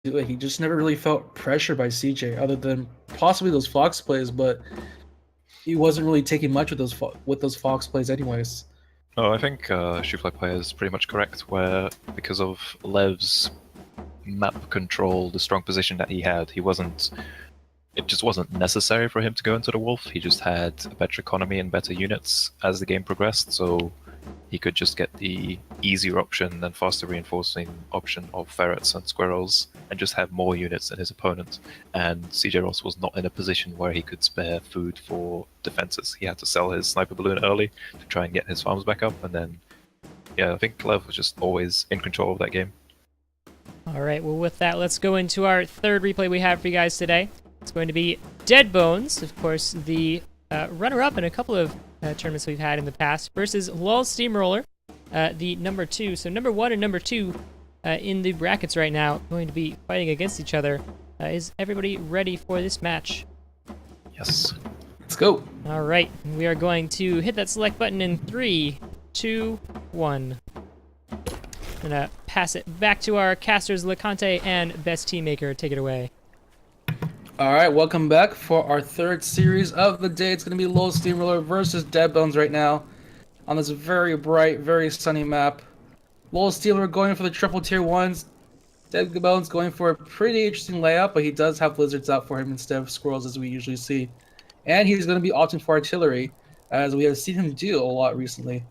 do it. He just never really felt pressure by CJ, other than possibly those Fox plays, but he wasn't really taking much with those Fox plays anyways. Oh, I think Shoefly player is pretty much correct, where because of Lev's map control, the strong position that he had, it just wasn't necessary for him to go into the Wolf. He just had a better economy and better units as the game progressed, so he could just get the easier option and faster reinforcing option of ferrets and squirrels and just have more units than his opponent. And CJ Ross was not in a position where he could spare food for defenses. He had to sell his sniper balloon early to try and get his farms back up, and then, yeah, I think Lev was just always in control of that game. All right, well, with that, let's go into our third replay we have for you guys today. It's going to be Deadbones, of course, the runner-up in a couple of tournaments we've had in the past, versus LolSteamroller, the number 2. So number 1 and number 2 in the brackets right now going to be fighting against each other. Is everybody ready for this match? Yes. Let's go. All right, we are going to hit that select button in 3, 2, 1. Gonna pass it back to our casters, LeConte and Best Teammaker. Take it away. All right, welcome back for our third series of the day. It's going to be LolSteamroller versus Deadbones right now on this very bright, very sunny map. LolSteamroller going for the triple tier 1s. Deadbones going for a pretty interesting layout, but he does have lizards out for him instead of squirrels as we usually see. And he's going to be opting for artillery, as we have seen him do a lot recently.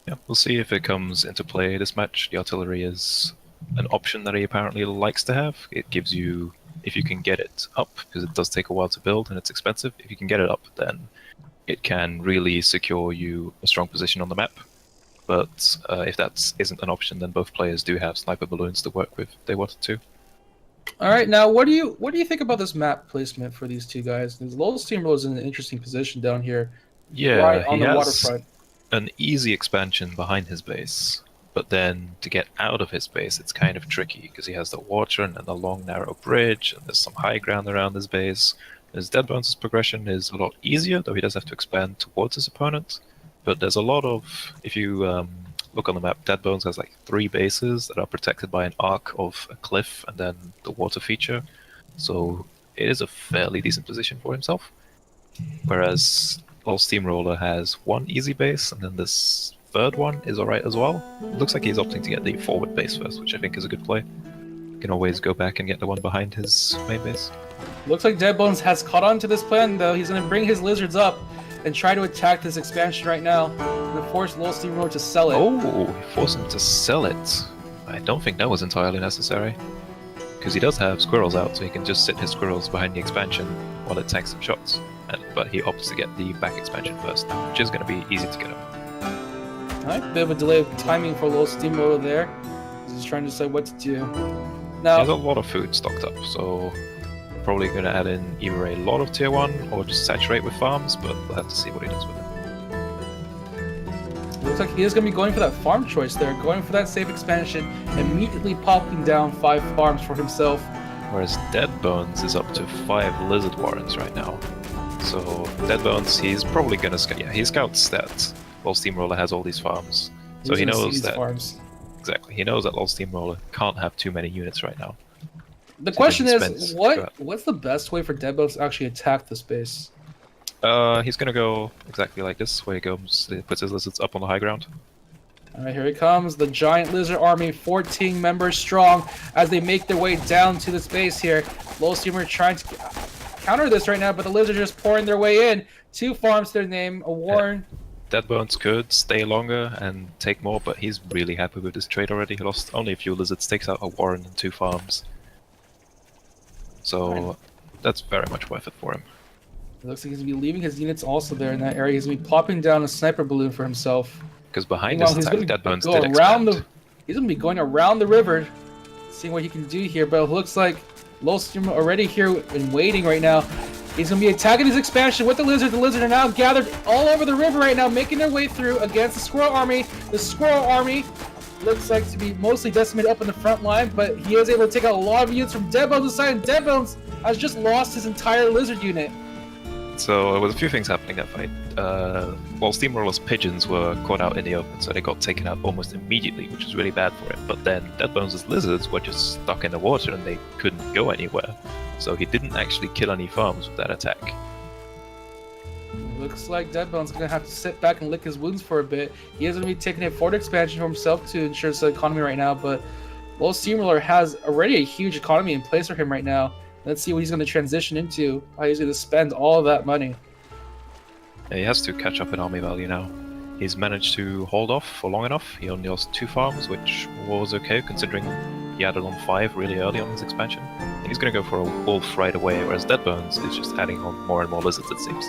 Yeah, we'll see if it comes into play this match. The artillery is an option that he apparently likes to have. It gives you, if you can get it up, because it does take a while to build and it's expensive, if you can get it up, then it can really secure you a strong position on the map. But if that isn't an option, then both players do have sniper balloons to work with if they wanted to. All right, now what do you think about this map placement for these two guys? Because LolSteamroller is in an interesting position down here, Yeah, right on he the has waterfront. an easy expansion behind his base, but then to get out of his base, it's kind of tricky because he has the water and then the long narrow bridge, and there's some high ground around his base. His Deadbones' progression is a lot easier, though he does have to expand towards his opponent. But there's a lot of, if you look on the map, Deadbones has like 3 bases that are protected by an arc of a cliff and then the water feature. So it is a fairly decent position for himself. Whereas LolSteamroller has 1 easy base, and then this third one is alright as well. It looks like he's opting to get the forward base first, which I think is a good play. You can always go back and get the one behind his main base. Looks like Deadbones has caught on to this plan, though. He's going to bring his lizards up and try to attack this expansion right now. And force LolSteamroller to sell it. Oh, he forced him to sell it. I don't think that was entirely necessary. Because he does have squirrels out, so he can just sit his squirrels behind the expansion while it tanks some shots. But he opts to get the back expansion first, which is going to be easy to get up. Alright, bit of a delay of timing for LolSteamroller there. He's trying to decide what to do. He Now, has a lot of food stocked up, so probably going to add in either a lot of tier 1 or just saturate with farms, but we'll have to see what he does with it. looks like he is going to be going for that farm choice there, going for that safe expansion, immediately popping down 5 farms for himself. Whereas Deadbones is up to 5 lizard warrens right now. So Deadbones, he's probably going to scout. Yeah, he scouts that LolSteamroller has all these farms, so he knows that. Farms. Exactly, he knows that LolSteamroller can't have too many units right now. The question is, what's the best way for Deadbones to actually attack this base? He's gonna go exactly like this, where he goes, he puts his lizards up on the high ground. Alright, here he comes, the giant lizard army, 14 members strong, as they make their way down to this base here. LolSteamroller trying to counter this right now, but the lizards are just pouring their way in. 2 farms to their name, a warren. Deadbones could stay longer and take more, but he's really happy with this trade already. He lost only a few lizards, takes out a warren and 2 farms. So that's very much worth it for him. It looks like he's going to be leaving his units also there in that area. He's going to be popping down a sniper balloon for himself. Because behind this attack, Deadbones did expand. He's going to be going around the river, seeing what he can do here. But it looks like LolSteamroller already here and waiting right now. He's going to be attacking his expansion with the lizard. The lizard are now gathered all over the river right now, making their way through against the squirrel army. The squirrel army looks like to be mostly decimated up in the front line, but he is able to take out a lot of units from Deadbones' side, and Deadbones has just lost his entire lizard unit. So there was a few things happening that fight. While Steamroller's pigeons were caught out in the open, so they got taken out almost immediately, which was really bad for him. But then Deadbones' lizards were just stuck in the water and they couldn't go anywhere. So he didn't actually kill any farms with that attack. Looks like Deadbones gonna have to sit back and lick his wounds for a bit. He is gonna be taking a forward expansion for himself to ensure his economy right now, but LolSteamroller has already a huge economy in place for him right now. Let's see what he's gonna transition into. How he's gonna spend all of that money. He has to catch up in army value now. He's managed to hold off for long enough. He only lost 2 farms, which was okay considering he added on 5 really early on his expansion. And he's going to go for a wolf right away, whereas Deadbones is just adding on more and more lizards, it seems.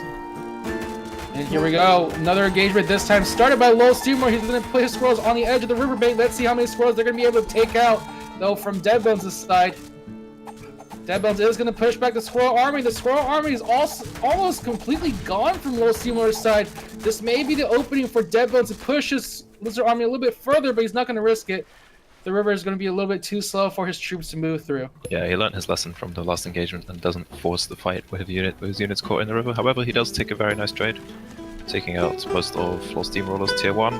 And here we go. Another engagement this time started by LolSteamroller. He's going to put his squirrels on the edge of the riverbank. Let's see how many squirrels they're going to be able to take out, though, from Deadbones' side. Deadbones is going to push back the squirrel army. The squirrel army is also almost completely gone from LolSteamroller's side. This may be the opening for Deadbones to push his lizard army a little bit further, but he's not going to risk it. The river is going to be a little bit too slow for his troops to move through. Yeah, he learned his lesson from the last engagement and doesn't force the fight with his units caught in the river. However, he does take a very nice trade, taking out most of LolSteamroller's tier 1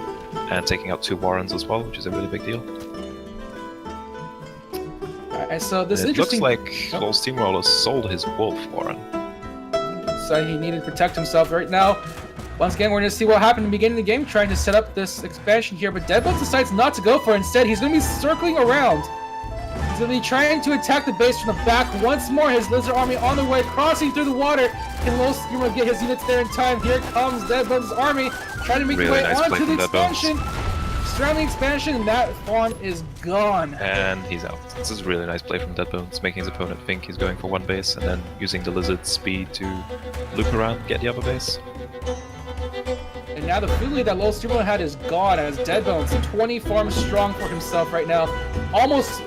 and taking out 2 warrens as well, which is a really big deal. Alright, so this It interesting... looks like LolSteamroller sold his wolf warren. So he needed to protect himself right now. Once again, we're going to see what happened in the beginning of the game, trying to set up this expansion here, but Deadbones decides not to go for it. Instead, he's going to be circling around. He's going to be trying to attack the base from the back once more. His lizard army on the way, crossing through the water. Can LolSteamroller get his units there in time? Here comes Deadbones' army, trying to make their way onto the expansion. Surrounding expansion, and that farm is gone. And he's out. This is a really nice play from Deadbones, making his opponent think he's going for one base, and then using the lizard's speed to loop around, get the other base. And now the food lead that LolSteamroller had is gone, as Deadbones, 20 farms strong for himself right now. Almost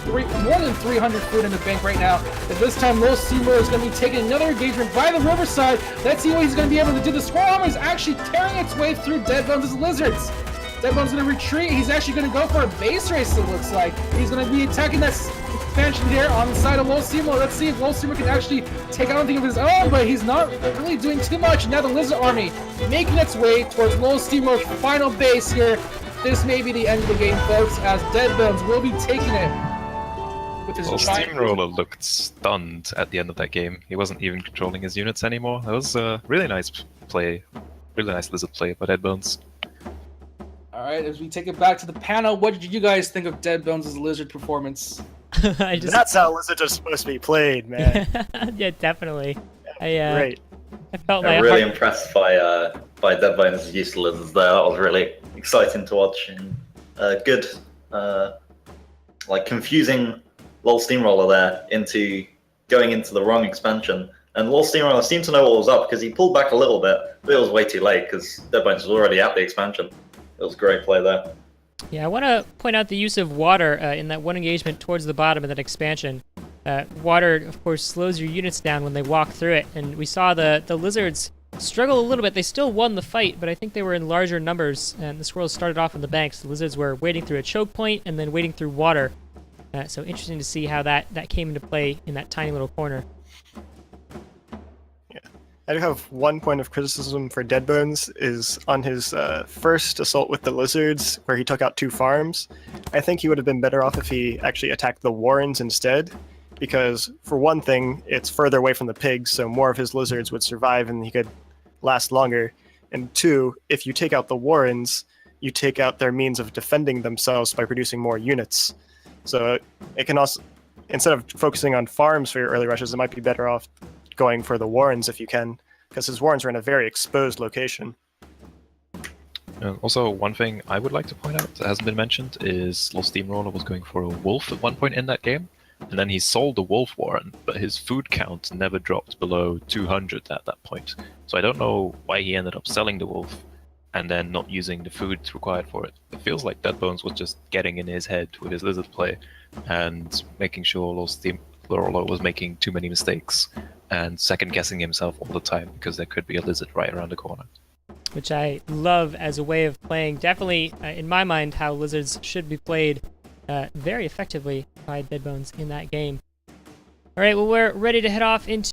more than 300 food in the bank right now. And this time LolSteamroller is going to be taking another engagement by the riverside. Let's see what he's going to be able to do. The squirrel army is actually tearing its way through Deadbones' lizards. Deadbones going to retreat. He's actually going to go for a base race, it looks like. He's going to be attacking that expansion here on the side of LolSteamroller. Let's see if LolSteamroller can actually take out anything of his own, but he's not really doing too much. Now the lizard army making its way towards LolSteamroller's final base here. This may be the end of the game, folks, as Deadbones will be taking it with his LolSteamroller looked stunned at the end of that game. He wasn't even controlling his units anymore. That was a really nice play, really nice lizard play by Deadbones. Alright, as we take it back to the panel, what did you guys think of Deadbones' lizard performance? That's how lizards are supposed to be played, man. Yeah, definitely. Great. I felt I'm like really impressed by Deadbones' use of lizards there. That was really exciting to watch, and good, like confusing LolSteamroller there into going into the wrong expansion. And LolSteamroller seemed to know what was up because he pulled back a little bit, but it was way too late because Deadbones was already at the expansion. It was great play there. Yeah, I want to point out the use of water in that one engagement towards the bottom of that expansion. Water, of course, slows your units down when they walk through it, and we saw the lizards struggle a little bit. They still won the fight, but I think they were in larger numbers, and the squirrels started off on the banks. The lizards were wading through a choke point and then wading through water. So interesting to see how that came into play in that tiny little corner. I do have one point of criticism for Deadbones is on his first assault with the lizards, where he took out 2 farms. I think he would have been better off if he actually attacked the warrens instead, because for one thing, it's further away from the pigs, so more of his lizards would survive and he could last longer. And 2, if you take out the warrens, you take out their means of defending themselves by producing more units. So it can also, instead of focusing on farms for your early rushes, it might be better off going for the warrens if you can, because his warrens are in a very exposed location. Also, one thing I would like to point out that hasn't been mentioned is LolSteamroller was going for a wolf at one point in that game, and then he sold the wolf warren, but his food count never dropped below 200 at that point. So I don't know why he ended up selling the wolf and then not using the food required for it. It feels like Deadbones was just getting in his head with his lizard play and making sure LolSteamroller was making too many mistakes and second-guessing himself all the time because there could be a lizard right around the corner. Which I love as a way of playing. Definitely, in my mind, how lizards should be played very effectively by Deadbones in that game. All right, well, we're ready to head off into